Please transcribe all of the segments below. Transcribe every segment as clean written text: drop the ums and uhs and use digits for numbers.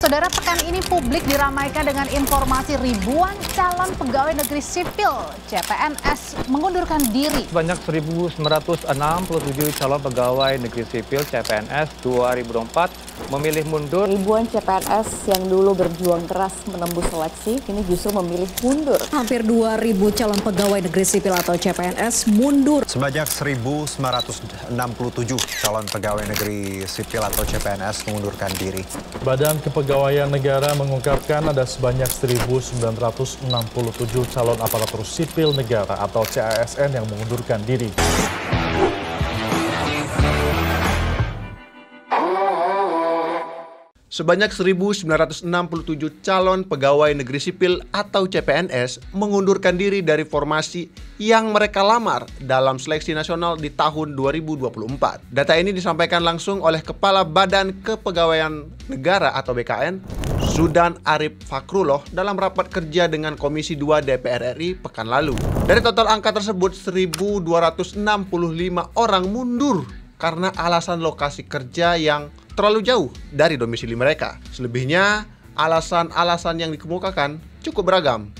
Saudara, pekan ini publik diramaikan dengan informasi ribuan calon pegawai negeri sipil CPNS mengundurkan diri. Sebanyak 1.967 calon pegawai negeri sipil CPNS 2024 memilih mundur. Ribuan CPNS yang dulu berjuang keras menembus seleksi, kini justru memilih mundur. Hampir 2.000 calon pegawai negeri sipil atau CPNS mundur. Sebanyak 1.967 calon pegawai negeri sipil atau CPNS mengundurkan diri. Badan Kepegawaian Negara mengungkapkan ada sebanyak 1.967 calon aparatur sipil negara atau CASN yang mengundurkan diri. Sebanyak 1.967 calon pegawai negeri sipil atau CPNS mengundurkan diri dari formasi yang mereka lamar dalam seleksi nasional di tahun 2024. Data ini disampaikan langsung oleh Kepala Badan Kepegawaian Negara atau BKN, Zudan Arif Fakrullah dalam rapat kerja dengan Komisi 2 DPR RI pekan lalu. Dari total angka tersebut, 1.265 orang mundur karena alasan lokasi kerja yang terlalu jauh dari domisili mereka. Selebihnya, alasan-alasan yang dikemukakan cukup beragam.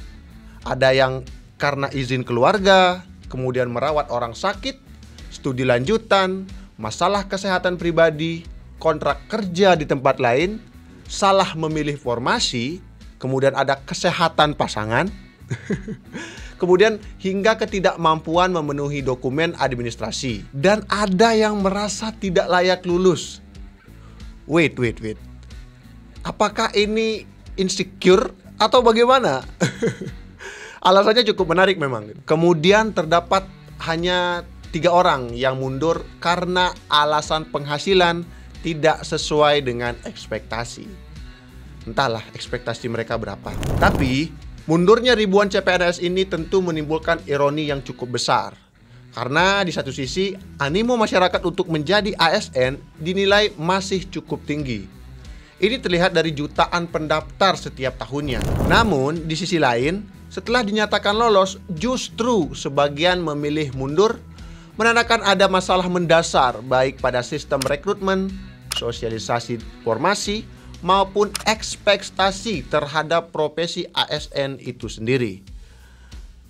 Ada yang karena izin keluarga, kemudian merawat orang sakit, studi lanjutan, masalah kesehatan pribadi, kontrak kerja di tempat lain, salah memilih formasi, kemudian ada kesehatan pasangan, kemudian hingga ketidakmampuan memenuhi dokumen administrasi. Dan ada yang merasa tidak layak lulus. Wait. Apakah ini insecure atau bagaimana? Alasannya cukup menarik memang. Kemudian terdapat hanya 3 orang yang mundur karena alasan penghasilan tidak sesuai dengan ekspektasi. Entahlah ekspektasi mereka berapa. Tapi mundurnya ribuan CPNS ini tentu menimbulkan ironi yang cukup besar. Karena di satu sisi, animo masyarakat untuk menjadi ASN dinilai masih cukup tinggi. Ini terlihat dari jutaan pendaftar setiap tahunnya. Namun, di sisi lain, setelah dinyatakan lolos, justru sebagian memilih mundur, menandakan ada masalah mendasar baik pada sistem rekrutmen, sosialisasi formasi, maupun ekspektasi terhadap profesi ASN itu sendiri.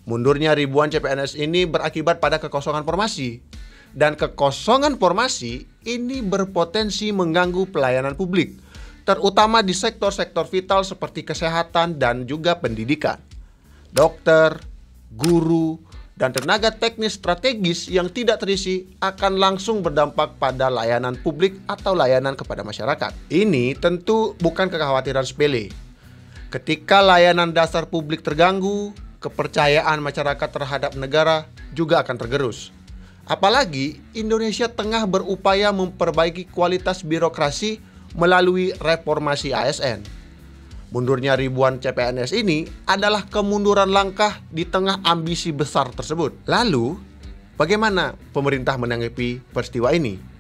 Mundurnya ribuan CPNS ini berakibat pada kekosongan formasi. Dan kekosongan formasi ini berpotensi mengganggu pelayanan publik, terutama di sektor-sektor vital seperti kesehatan dan juga pendidikan. Dokter, guru, dan tenaga teknis strategis yang tidak terisi akan langsung berdampak pada layanan publik atau layanan kepada masyarakat. Ini tentu bukan kekhawatiran sepele. Ketika layanan dasar publik terganggu, kepercayaan masyarakat terhadap negara juga akan tergerus. Apalagi Indonesia tengah berupaya memperbaiki kualitas birokrasi melalui reformasi ASN. Mundurnya ribuan CPNS ini adalah kemunduran langkah di tengah ambisi besar tersebut. Lalu, bagaimana pemerintah menanggapi peristiwa ini?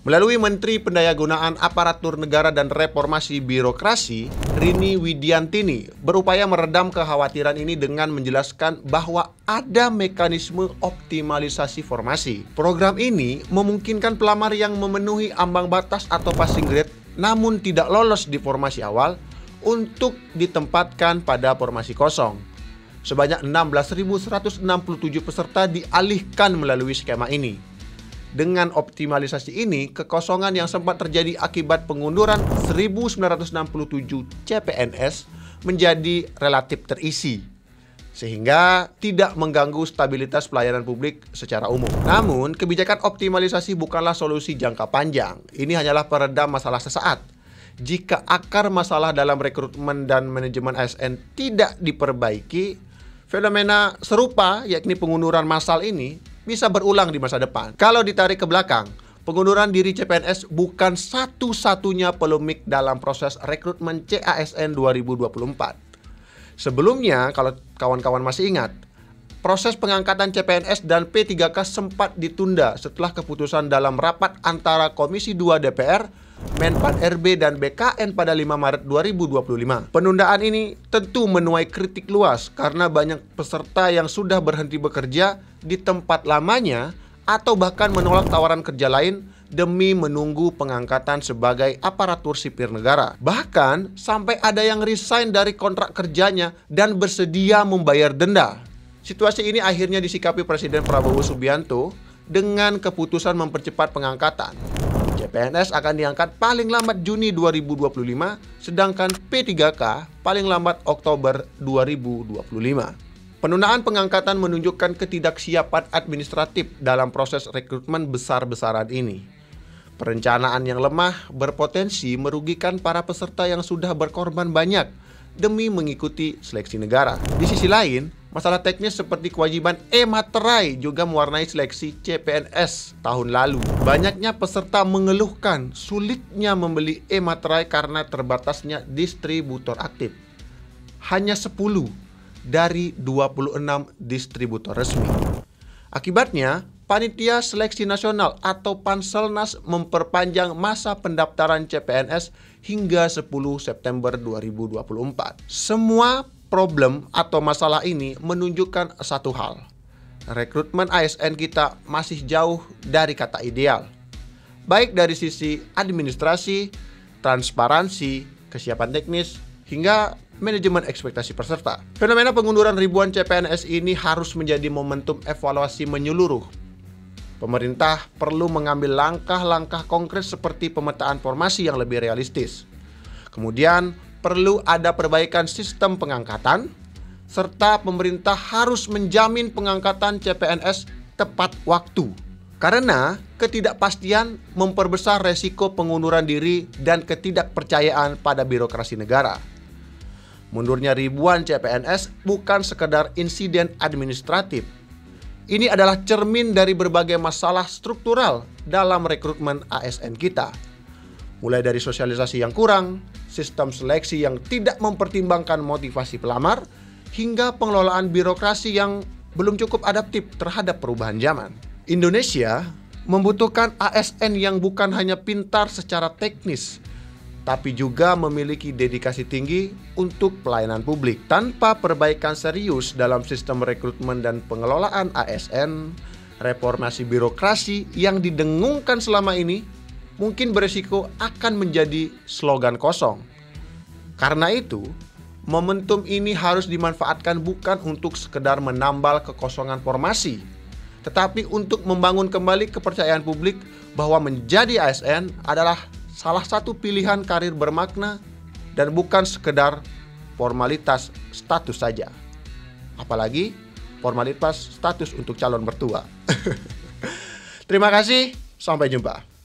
Melalui Menteri Pendayagunaan Aparatur Negara dan Reformasi Birokrasi, Rini Widiantini berupaya meredam kekhawatiran ini dengan menjelaskan bahwa ada mekanisme optimalisasi formasi. Program ini memungkinkan pelamar yang memenuhi ambang batas atau passing grade namun tidak lolos di formasi awal untuk ditempatkan pada formasi kosong. Sebanyak 16.167 peserta dialihkan melalui skema ini. Dengan optimalisasi ini, kekosongan yang sempat terjadi akibat pengunduran 1.967 CPNS menjadi relatif terisi, sehingga tidak mengganggu stabilitas pelayanan publik secara umum. Namun, kebijakan optimalisasi bukanlah solusi jangka panjang. Ini hanyalah peredam masalah sesaat. Jika akar masalah dalam rekrutmen dan manajemen ASN tidak diperbaiki, fenomena serupa, yakni pengunduran massal ini, bisa berulang di masa depan. Kalau ditarik ke belakang, pengunduran diri CPNS bukan satu-satunya polemik dalam proses rekrutmen CASN 2024. Sebelumnya, kalau kawan-kawan masih ingat, proses pengangkatan CPNS dan P3K sempat ditunda setelah keputusan dalam rapat antara Komisi 2 DPR, Menpan RB dan BKN pada 5 Maret 2025. Penundaan ini tentu menuai kritik luas karena banyak peserta yang sudah berhenti bekerja di tempat lamanya atau bahkan menolak tawaran kerja lain demi menunggu pengangkatan sebagai aparatur sipil negara. Bahkan sampai ada yang resign dari kontrak kerjanya dan bersedia membayar denda. Situasi ini akhirnya disikapi Presiden Prabowo Subianto dengan keputusan mempercepat pengangkatan. CPNS akan diangkat paling lambat Juni 2025, sedangkan P3K paling lambat Oktober 2025. Penundaan pengangkatan menunjukkan ketidaksiapan administratif dalam proses rekrutmen besar-besaran ini. Perencanaan yang lemah berpotensi merugikan para peserta yang sudah berkorban banyak demi mengikuti seleksi negara. Di sisi lain, masalah teknis seperti kewajiban e-materai juga mewarnai seleksi CPNS tahun lalu. Banyaknya peserta mengeluhkan sulitnya membeli e-materai karena terbatasnya distributor aktif. Hanya 10 dari 26 distributor resmi. Akibatnya, Panitia Seleksi Nasional atau Panselnas memperpanjang masa pendaftaran CPNS hingga 10 September 2024. Semua problem atau masalah ini menunjukkan satu hal. Rekrutmen ASN kita masih jauh dari kata ideal. Baik dari sisi administrasi, transparansi, kesiapan teknis, hingga manajemen ekspektasi peserta. Fenomena pengunduran ribuan CPNS ini harus menjadi momentum evaluasi menyeluruh. Pemerintah perlu mengambil langkah-langkah konkret seperti pemetaan formasi yang lebih realistis. Kemudian perlu ada perbaikan sistem pengangkatan, serta pemerintah harus menjamin pengangkatan CPNS tepat waktu. Karena ketidakpastian memperbesar resiko pengunduran diri dan ketidakpercayaan pada birokrasi negara. Mundurnya ribuan CPNS bukan sekedar insiden administratif. Ini adalah cermin dari berbagai masalah struktural dalam rekrutmen ASN kita. Mulai dari sosialisasi yang kurang, sistem seleksi yang tidak mempertimbangkan motivasi pelamar, hingga pengelolaan birokrasi yang belum cukup adaptif terhadap perubahan zaman. Indonesia membutuhkan ASN yang bukan hanya pintar secara teknis, tapi juga memiliki dedikasi tinggi untuk pelayanan publik. Tanpa perbaikan serius dalam sistem rekrutmen dan pengelolaan ASN, reformasi birokrasi yang didengungkan selama ini mungkin beresiko akan menjadi slogan kosong. Karena itu, momentum ini harus dimanfaatkan bukan untuk sekedar menambal kekosongan formasi, tetapi untuk membangun kembali kepercayaan publik bahwa menjadi ASN adalah salah satu pilihan karir bermakna dan bukan sekedar formalitas status saja. Apalagi formalitas status untuk calon mertua. Terima kasih, sampai jumpa.